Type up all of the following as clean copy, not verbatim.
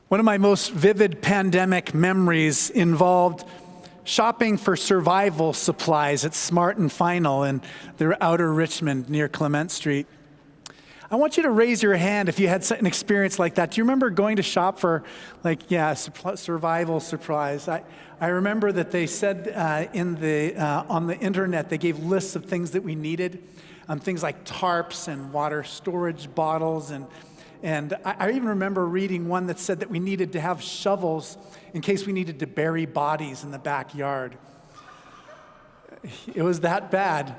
One of my most vivid pandemic memories involved shopping for survival supplies at Smart and Final in the outer Richmond near Clement Street. I want you to raise your hand if you had an experience like that. Do you remember going to shop for survival supplies? I remember that they said on the internet, they gave lists of things that we needed, things like tarps and water storage bottles. And I even remember reading one that said that we needed to have shovels in case we needed to bury bodies in the backyard. It was that bad.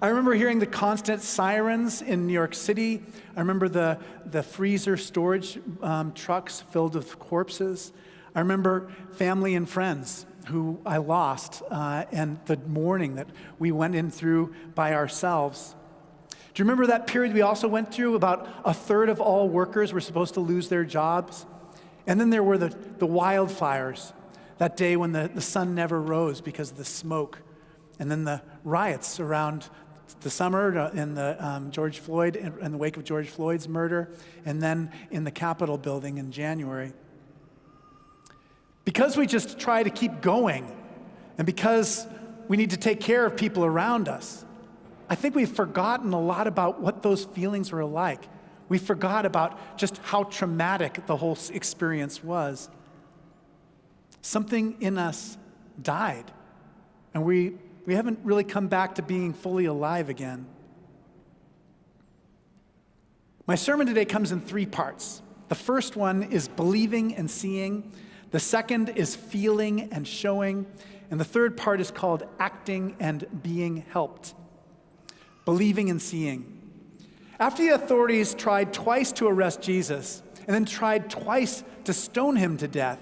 I remember hearing the constant sirens in New York City. I remember the freezer storage trucks filled with corpses. I remember family and friends who I lost and the mourning that we went in through by ourselves. Do you remember that period we also went through? About a third of all workers were supposed to lose their jobs. And then there were the wildfires, that day when the sun never rose because of the smoke. And then the riots around the summer in the George Floyd, in the wake of George Floyd's murder, and then in the Capitol building in January. Because we just try to keep going, and because we need to take care of people around us, I think we've forgotten a lot about what those feelings were like. We forgot about just how traumatic the whole experience was. Something in us died, and we haven't really come back to being fully alive again. My sermon today comes in 3 parts. The first one is believing and seeing. The second is feeling and showing. And the third part is called acting and being helped. Believing and seeing. After the authorities tried twice to arrest Jesus and then tried twice to stone him to death,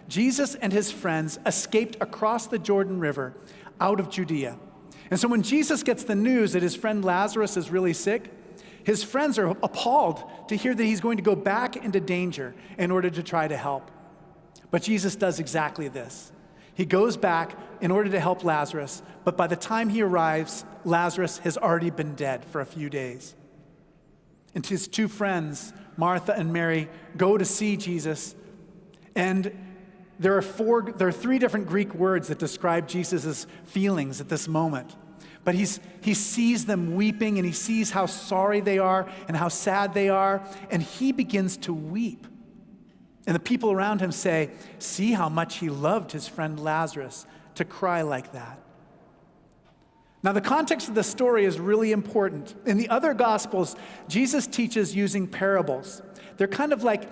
Jesus and his friends escaped across the Jordan River out of Judea. And so when Jesus gets the news that his friend Lazarus is really sick, his friends are appalled to hear that he's going to go back into danger in order to try to help. But Jesus does exactly this. He goes back in order to help Lazarus, but by the time he arrives, Lazarus has already been dead for a few days. And his 2 friends, Martha and Mary, go to see Jesus, and there are 3 different Greek words that describe Jesus' feelings at this moment. But he sees them weeping, and he sees how sorry they are and how sad they are, and he begins to weep. And the people around him say, "See how much he loved his friend Lazarus to cry like that." Now, the context of the story is really important. In the other Gospels, Jesus teaches using parables. They're kind of like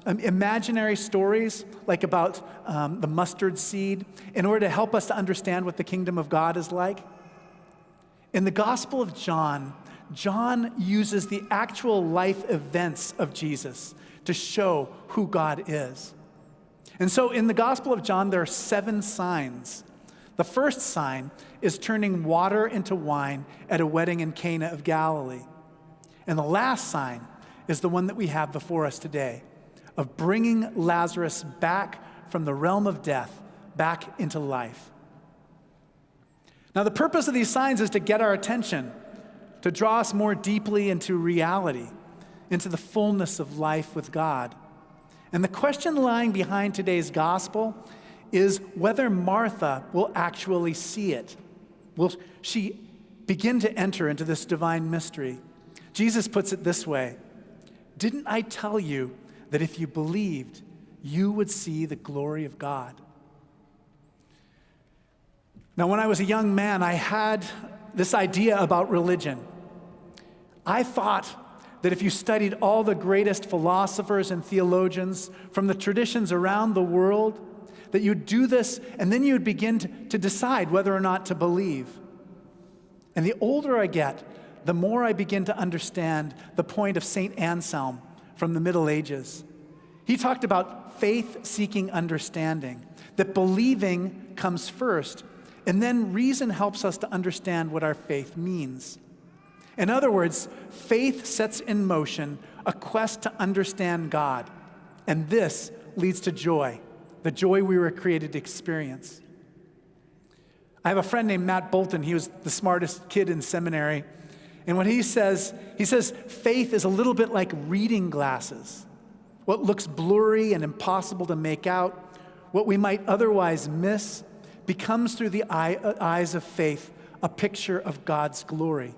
imaginary stories, like about the mustard seed, in order to help us to understand what the kingdom of God is like. In the Gospel of John, John uses the actual life events of Jesus to show who God is. And so in the Gospel of John, there are 7 signs. The first sign is turning water into wine at a wedding in Cana of Galilee. And the last sign is the one that we have before us today, of bringing Lazarus back from the realm of death, back into life. Now, the purpose of these signs is to get our attention, to draw us more deeply into reality, into the fullness of life with God. And the question lying behind today's gospel is whether Martha will actually see it. Will she begin to enter into this divine mystery? Jesus puts it this way: "Didn't I tell you that if you believed, you would see the glory of God?" Now, when I was a young man, I had this idea about religion. I thought that if you studied all the greatest philosophers and theologians from the traditions around the world, that you'd do this and then you'd begin to decide whether or not to believe. And the older I get, the more I begin to understand the point of St. Anselm from the Middle Ages. He talked about faith-seeking understanding, that believing comes first, and then reason helps us to understand what our faith means. In other words, faith sets in motion a quest to understand God, and this leads to joy, the joy we were created to experience. I have a friend named Matt Bolton. He was the smartest kid in seminary, and what he says faith is a little bit like reading glasses. what looks blurry and impossible to make out, what we might otherwise miss, becomes through the eyes of faith a picture of God's glory.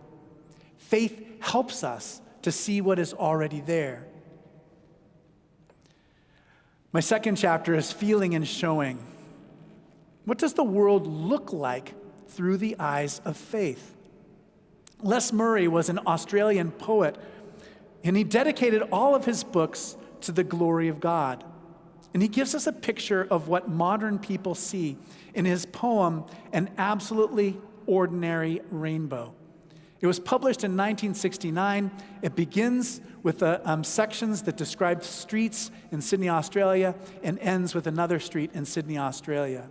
Faith helps us to see what is already there. My second chapter is feeling and showing. What does the world look like through the eyes of faith? Les Murray was an Australian poet, and he dedicated all of his books to the glory of God. And he gives us a picture of what modern people see in his poem, An Absolutely Ordinary Rainbow. It was published in 1969. It begins with sections that describe streets in Sydney, Australia, and ends with another street in Sydney, Australia.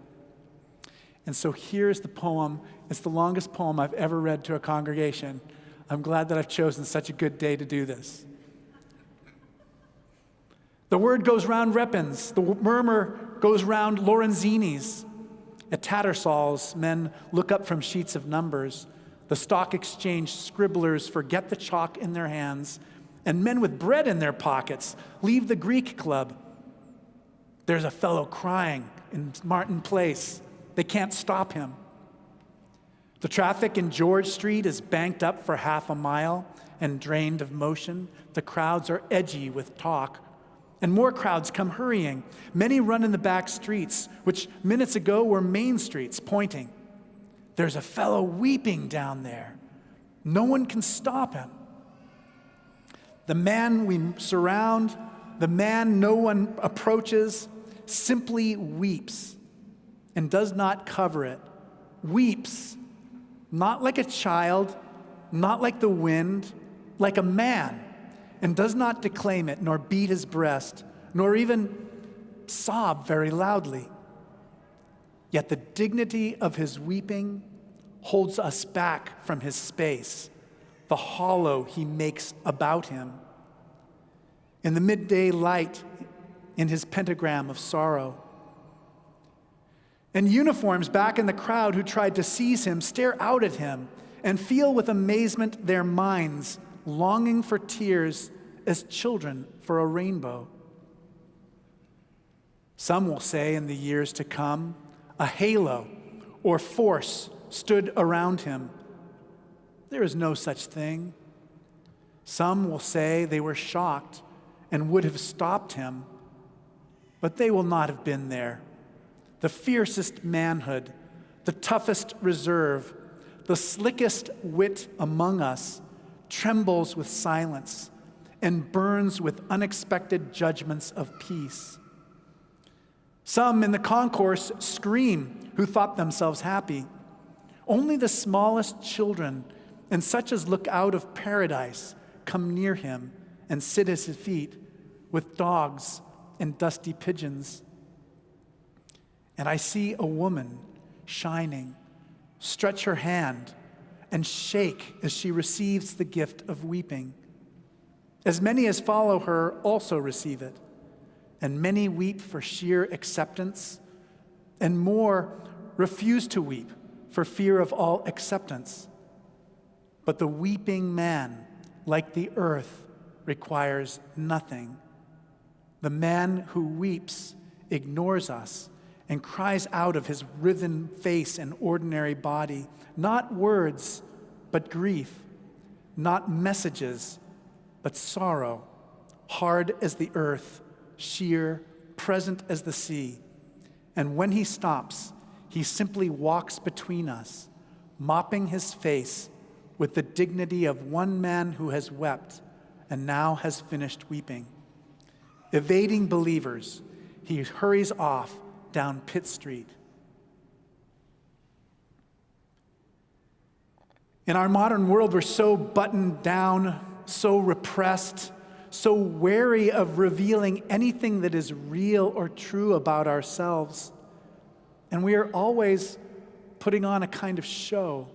And so here's the poem. It's the longest poem I've ever read to a congregation. I'm glad that I've chosen such a good day to do this. The word goes round Reppins. The murmur goes round Lorenzini's. At Tattersall's, men look up from sheets of numbers. The stock exchange scribblers forget the chalk in their hands, and men with bread in their pockets leave the Greek club. There's a fellow crying in Martin Place. They can't stop him. The traffic in George Street is banked up for half a mile and drained of motion. The crowds are edgy with talk. And more crowds come hurrying. Many run in the back streets, which minutes ago were main streets, pointing. There's a fellow weeping down there. No one can stop him. The man we surround, the man no one approaches, simply weeps and does not cover it. Weeps, not like a child, not like the wind, like a man, and does not declaim it, nor beat his breast, nor even sob very loudly. Yet the dignity of his weeping holds us back from his space, the hollow he makes about him. In the midday light, in his pentagram of sorrow. And uniforms back in the crowd who tried to seize him stare out at him and feel with amazement their minds longing for tears as children for a rainbow. Some will say in the years to come, a halo or force stood around him. There is no such thing. Some will say they were shocked and would have stopped him, but they will not have been there. The fiercest manhood, the toughest reserve, the slickest wit among us trembles with silence and burns with unexpected judgments of peace. Some in the concourse scream who thought themselves happy. Only the smallest children and such as look out of paradise come near him and sit at his feet with dogs and dusty pigeons. And I see a woman shining stretch her hand and shake as she receives the gift of weeping. As many as follow her also receive it, and many weep for sheer acceptance, and more refuse to weep for fear of all acceptance. But the weeping man, like the earth, requires nothing. The man who weeps ignores us and cries out of his writhen face and ordinary body, not words, but grief, not messages, but sorrow, hard as the earth, sheer, present as the sea. And when he stops, he simply walks between us, mopping his face with the dignity of one man who has wept and now has finished weeping. Evading believers, he hurries off down Pitt Street. In our modern world, we're so buttoned down, so repressed, so wary of revealing anything that is real or true about ourselves. And we are always putting on a kind of show.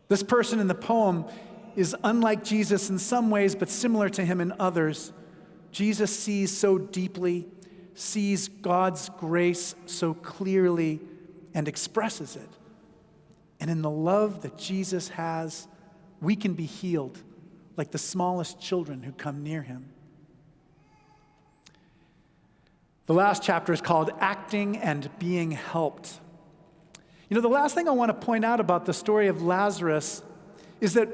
This person in the poem is unlike Jesus in some ways, but similar to him in others. Jesus sees so deeply, sees God's grace so clearly, and expresses it. And in the love that Jesus has, we can be healed like the smallest children who come near him. The last chapter is called Acting and Being Helped. You know, the last thing I want to point out about the story of Lazarus is that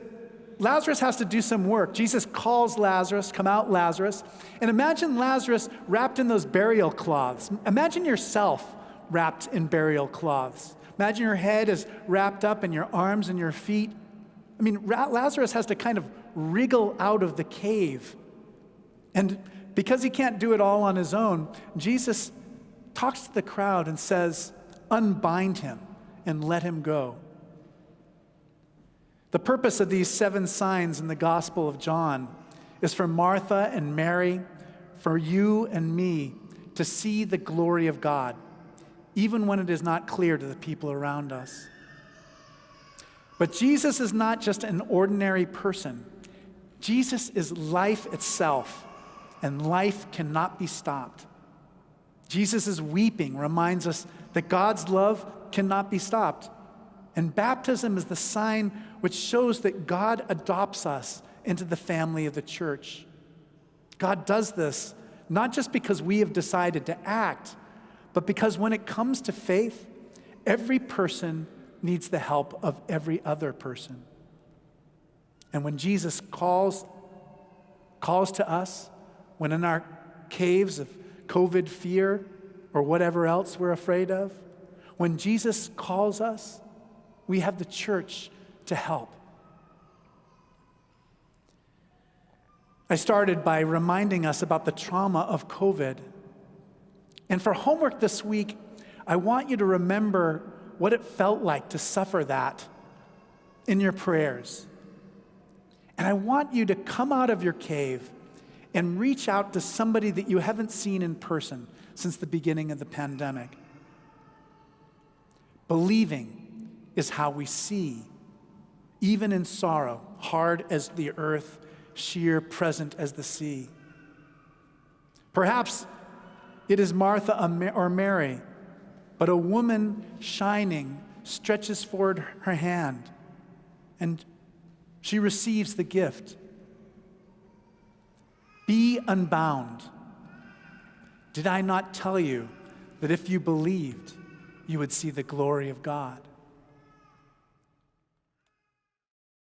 Lazarus has to do some work. Jesus calls Lazarus, come out Lazarus, and imagine Lazarus wrapped in those burial cloths. Imagine yourself wrapped in burial cloths. Imagine your head is wrapped up and your arms and your feet. I mean, Lazarus has to kind of wriggle out of the cave. And because he can't do it all on his own, Jesus talks to the crowd and says, unbind him and let him go. The purpose of these 7 signs in the Gospel of John is for Martha and Mary, for you and me, to see the glory of God, even when it is not clear to the people around us. But Jesus is not just an ordinary person. Jesus is life itself, and life cannot be stopped. Jesus' weeping reminds us that God's love cannot be stopped. And baptism is the sign which shows that God adopts us into the family of the church. God does this not just because we have decided to act, but because when it comes to faith, every person needs the help of every other person. And when Jesus calls to us, when in our caves of COVID fear or whatever else we're afraid of, when Jesus calls us, we have the church to help. I started by reminding us about the trauma of COVID. And for homework this week, I want you to remember what it felt like to suffer that in your prayers. And I want you to come out of your cave and reach out to somebody that you haven't seen in person since the beginning of the pandemic. Believing is how we see, even in sorrow, hard as the earth, sheer present as the sea. Perhaps it is Martha or Mary, but a woman shining stretches forward her hand, and she receives the gift. Be unbound. Did I not tell you that if you believed, you would see the glory of God?